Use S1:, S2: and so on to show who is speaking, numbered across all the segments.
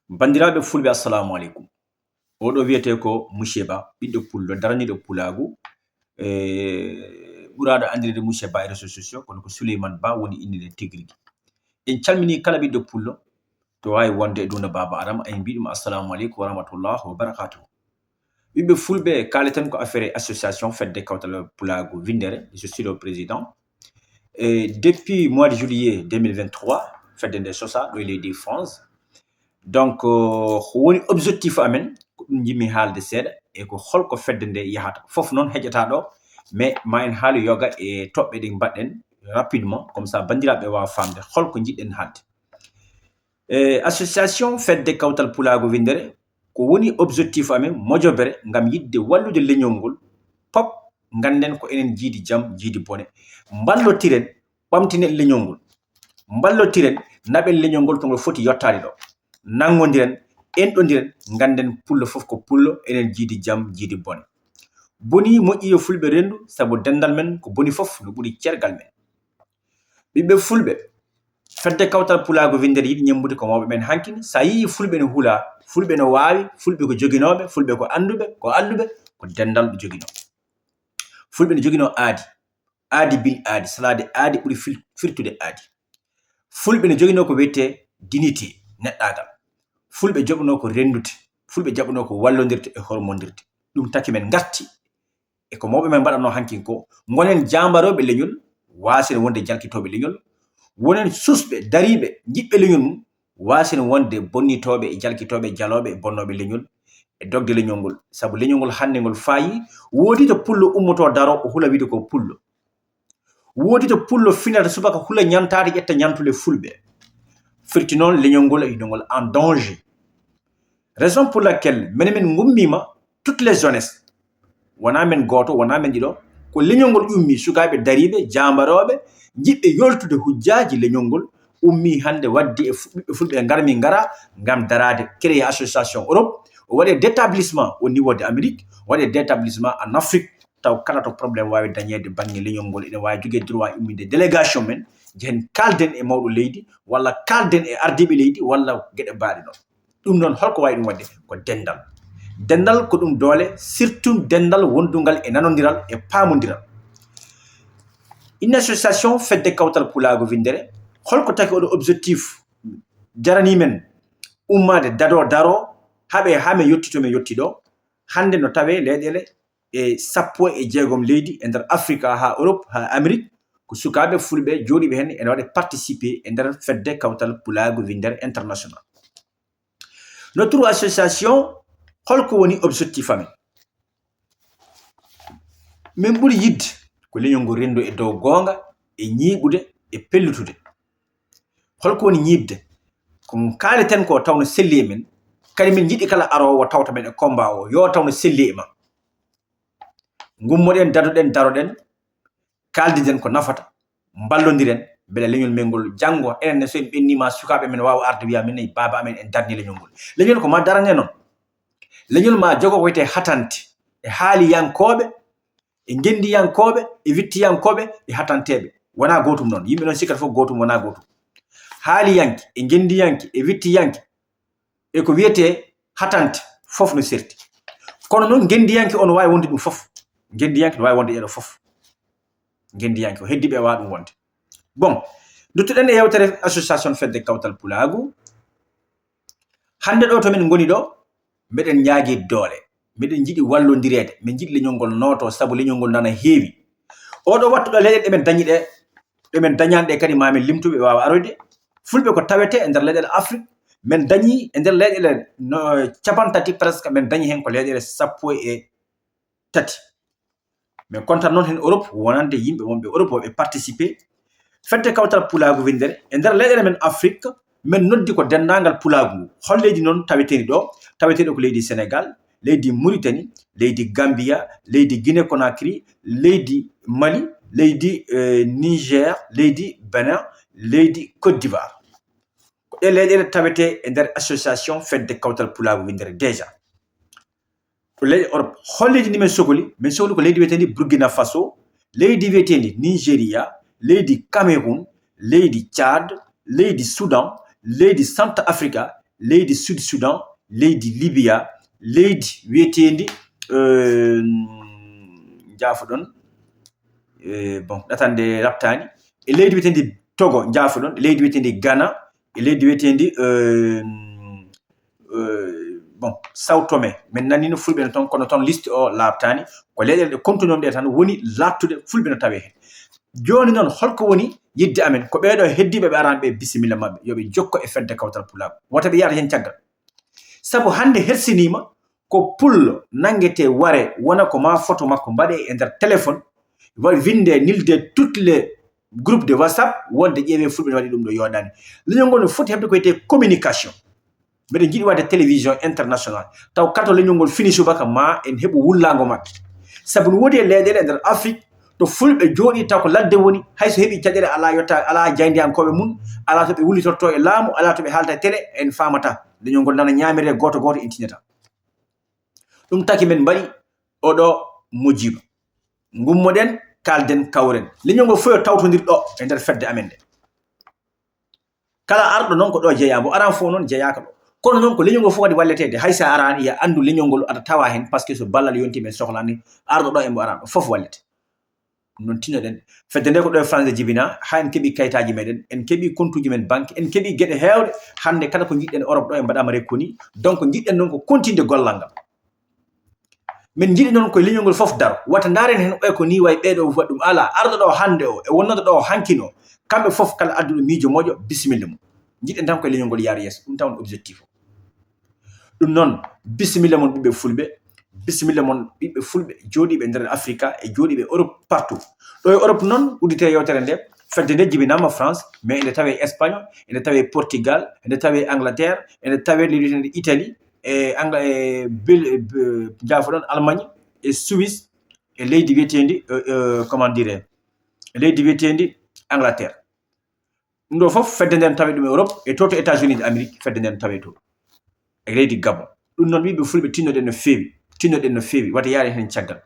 S1: Bandiraɓe fulɓe assalamu aleykum. Oɗo wiyete ko Monsieur Ba, ɓiɗɗo pullo daraniɗo pulagu, ɓuraɗo andirede Monsieur Ba e réseaux sociaux kono ko Souleymane Ba woni innde tigui. En calmini kala ɓiɗɗo pullo to wawi wonde e duna Baba Adama, en mbiɗum assalamu aleykum wa rahmatullah wa barakatuh. Ɓiɓɓe fulɓe kaleten ko affaire association fedde kawtal pulagu Windere, je suis le président. Et depuis mois de juillet 2023 fedde nde sosa ɗo e leydi France. Donc woni objectif amen ko ɗum jimmi haalde seeɗa e ko holko fedde nde yahata fof noon heƴata ɗo, mais ma en haali yoga e toɓɓe ɗe mbaɗɗen rapidement comme ça bandiraɓe wawa famde holko jiɗɗen haalde. Association fedde kawtal pulagu Windere ko woni objectif amen mojobere ngam yidde wallude leñol ngol pop ganden ko enen jiidi jaam jiidi bone, ballotiren ɓamtinen leñol ngol, ballotiren naɓen leñol ngol to ngol foti yottade ɗo, nangodiren enɗodiren ganden pullo fof ko pullo, enen jiidi jaam jiidi bone. Boni moƴƴi yo fulɓe rendu saabu dendal men ko boni fof no ɓuuri cergal men. Ɓiɓɓe fulɓe fedde kawtal pulagu Windere yiɗi ñambude ko mawɓe men hankini, sa yii fulɓe no huula, fulɓe no wawi, fulɓe ko joguinoɓe, fulɓe ko anduɓe ko alluɓe ko dendal ɓe joguino. Fulɓe ne joguino aadi bil aadi, salade aadi ɓuuri firtude aadi. Fulɓe ne joguino ko wiyete dignité neɗɗagal, fulɓe jaɓuno ko rendude, fulɓe jaɓuno ko wallodirde e hormodirde. Ɗum taki men garti e ko mawɓe men mbaɗanno hankin ko, gonen jambaroɓe leñol wasino wonde jalkitoɓe leñol, wonen susɓe dariɓe jiɓɓe leñol mum wasino wonde bonnitoɓe e jalkitoɓe jaloɓe e bonnoɓe leñol e dogde leñol ngol, saabu leñol ngol hande ngol faayi. Woodi to pullo ummoto daro o hula wiide ko pullo, woodi to pullo finata subaka hula ñantade ƴetta ñantule fulɓe, firti noon leñol ngol e ngol en danger. Raison pour laquelle minen min gummima toutes les jeunesse, wona men goto wona men ɗiɗo, ko leñol ngol ummi sukaɓe dariɓe jambaroɓe jiɓɓe yoltude hujjaji leñol ngol ummi hande waddi e fulɓe garmi ngara ngam darade créer association Europe, o waɗe d'établissement au niveau de Amérique, o waɗe d'établissement en Afrique, taw kala to probléme wawi dañede banggue leñol ngol ene wawi joguede droit umminde délégation men jehen kalden e mawɗo leydi walla kalden e ardiɓe leydi walla gueɗe mbaɗe ɗon. Ɗum noon holko wawi ɗum wadde ko dendal. Dendal ko ɗum doole, surtout dendal wondugal e nanodiral e pamodiral. Une association fedde kawtal pulagu Windere holko taki oɗo objectif jarani men ummade daro haaɓe ha min yetti to min yetti ɗo, hande no tawe leyɗele e 16 leydi e nder Africa ha Europe ha Amérique ko sukaɓe fulɓe joɗiɓe hen ene waɗa participer e nder fedde kawtal pulagu Windere international. Notre association holko woni objectif amen? Min ɓuuri yidde ko leñol ngol rendo e dow gonga e ñiiɓude e pellutude. Holko woni ñiibde? Ko kaleten ko tawno selli e men, kadi min jiɗi kala arowo tawta men e combat o yo tawno selli e ma. Gummoɗen dadoɗen daroɗen, kaldiden ko nafata, ballodiren beele leñol men ngol janggo enen so en ɓennima sukaɓe men wawa arde wiya min baba amen en darni leñol ngol. Leñol ko ma darane noon, leñol ma jogo ko wiyete hatante e haaliyankoɓe e gendiyankoɓe e wittiyankoɓe e hatanteɓe, wona gotum noon, yimɓe noon sikkata fof gotum wona gotum. Haaliyanke e gendiyanke e wittiyanke e ko wiyete hatante fof no serti, kono noon gendiyanke on wawi wonde ɗum fof, gendiyanke no wawi wonde ɗeɗo fof, gendiyanke o heddiɓe e wawa ɗum wonde. Bon, duttoɗen e yewtere association fedde kawtal pulagu. Hande ɗo to min goni ɗo meɗen ñaagui doole, meɗen jiiɗi wallodirede, min jiiɗi leñol ngol noto saabu leñol ngol nana heewi. Oɗo wattu ɗo leyɗele ɗemin dañi ɗe, ɗemin dañani ɗe kadi mamin limtuɓe wawa aroyde. Fulɓe ko tawete e nder leyɗele Afrique, min dañi e nder leyɗele no 30 presque, min dañi hen ko leyɗele 13. min kontan noon hen Europe wonande yimɓe wonɓe Europe woɓe participer fedde kawtal pulagu Windere e nder leyɗele men Afrique. Min noddi ko dendagal pulagu holleji noon taweteni ɗo, taweteɗo ko leydi Sénégal, leydi Mauritanie, leydi Gambia, leydi Guinée Conakry, leydi Mali, leydi Niger, leydi Benin, leydi Côte d'Ivoire. Ko ɗe leyɗele tawete e nder association fedde kawtal pulagu Windere déjà. Ko leyɗe Europe holleji ndi min sohli ko leydi wiyetedi Burkina Faso, leydi wiyetedi Nigeria, leydi Cameroun, leydi Tchad, leydi Soudan, leydi Centre Africa leydi Sud Sudan, leydi Libya, leydi wiyetendi jaafoɗon bon ɗatande raptani, e leydi wiyetendi Togo jaafoɗon, e leydi wiyetendi Ghana, e leydi wiyetendi bon Sao Tome min nanino fulɓe no ton kono ton liste o laaɓtani ko leyɗele ɗe kontunomi ɗe tan woni lattude fulɓe no tawe hen. Joni noon holko woni yidde amen ko ɓeeɗo heddiɓe ɓe arani ɓe bisimilla mabɓe yoɓe jokko e fedde kawtal pulago wota ɓe yiyata hen caggal, saabu hande hersinima ko pullo nanguete ware wona ko ma photo makko mbaɗe e nder téléphone vinde nilde toutes les groupes de WhatsApp wonde ƴeewe fulɓe ne waɗi ɗum ɗo yoɗani. Leñol ngol no foti hebde ko wiyete communication. Mbeɗen jiiɗi wadde télévision international taw kala to leñol ngol fini subaka ma en heɓu wullago maɓɓe, saabu no woodi e leyɗele e nder Afrique to fulɓe jooɗi taw ko ladde woni hayso heɓi caɗele ala yotta ala jayndiyankoɓe mum, ala to ɓe wullitorto e laamu, ala to ɓe haalta e télé, en famata leñol ngol nana ñamire goto goto intinata. ɗum taki men mbaɗi oɗo mojiba gummoɗen kalden kawren leñol ngol fof yo tawtodir ɗo e nder fedde amen nde. Kala arɗo noon ko ɗo jeeya, mo aran fof noon jeeyaka ɗo, kono noon ko leñol ngol fof kadi walletede hay sa arani ya andu leñol ngol aɗa tawa hen par ce que so ballal yonti men sohlani arɗo ɗo e mo aran ɗo fof wallete. Non tinoɗen fedde nde ko ɗo e France jibina ha en keeɓi kayitaji meɗen, en keeɓi comptuji men banque, en keeɓi gueɗe hewɗe hande kala ko jiɗɗen Europe ɗo e mbaɗama rekkoni, donc jiɗɗen noon ko continde gollal ngal. min jiɗi noon koye leñol ngol fof daro wata daren hen ɓe ko ni way ɓeɗo waɗi ɗum ala arɗo ɗo hande o e wonnoɗo ɗo hankino kamɓe fof kala adduɗo miijo moƴo bisimilla mum jiɗen tan koye leñol ngol yaara yeeso, ɗum taw objectif o. ɗum noon bisimilla mon ɓiɓɓe fulɓe, bisimilla mon ɓiɓɓe fulɓe jooɗiɓe nder Africa e jooɗiɓe Europe partout. ɗo e Europe noon uddite yewtere nde fedde nde jibinama France mais ende tawe Espagne, ende tawe Portugal, ende tawe Angleterre, ende tawe leydi Italie e jafoɗon Allemagne e Suisse e leydi wiyetendi comment dire leydi wiyetendi Angleterre. ɗum ɗo fof fedde nden tawe ɗum e Europe e to États-Unis d'Amérique fedde nden tawe to e leydi Gabon. ɗum noon wiɓe fulɓe tinnoɗen no feewi wata yaare hen caggal.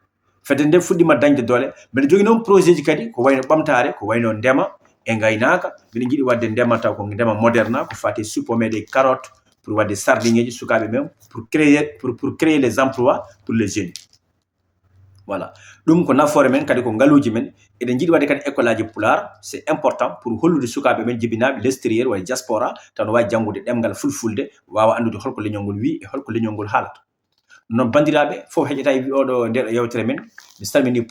S1: fedde nde fuɗɗima dañde doole mbeɗa jogui noon projet ji kadi ko wayno ɓamtare ko wayno ndema e gaynaka mbiɗa jiiɗi wadde ndema taw ko ndema moderne ko fati suppome ɗe carotte pour wadde sardiŋeji sukaɓe men pour créer les emplois pour les jeunes. Voilà ɗum ko nafoore men kadi ko ngaluji men eɗen jiiɗi wadde kadi école aji pular c'est important pour hollude sukaɓe men jibinaɓe l'extérieur walla diaspora taw no wawi janggude ɗemgal fulfulde wawa andude holko leñol ngol wi e holko leñol ngol haalata. non bandiraɓe fof heƴata oɗo nder yewtere men mi salmini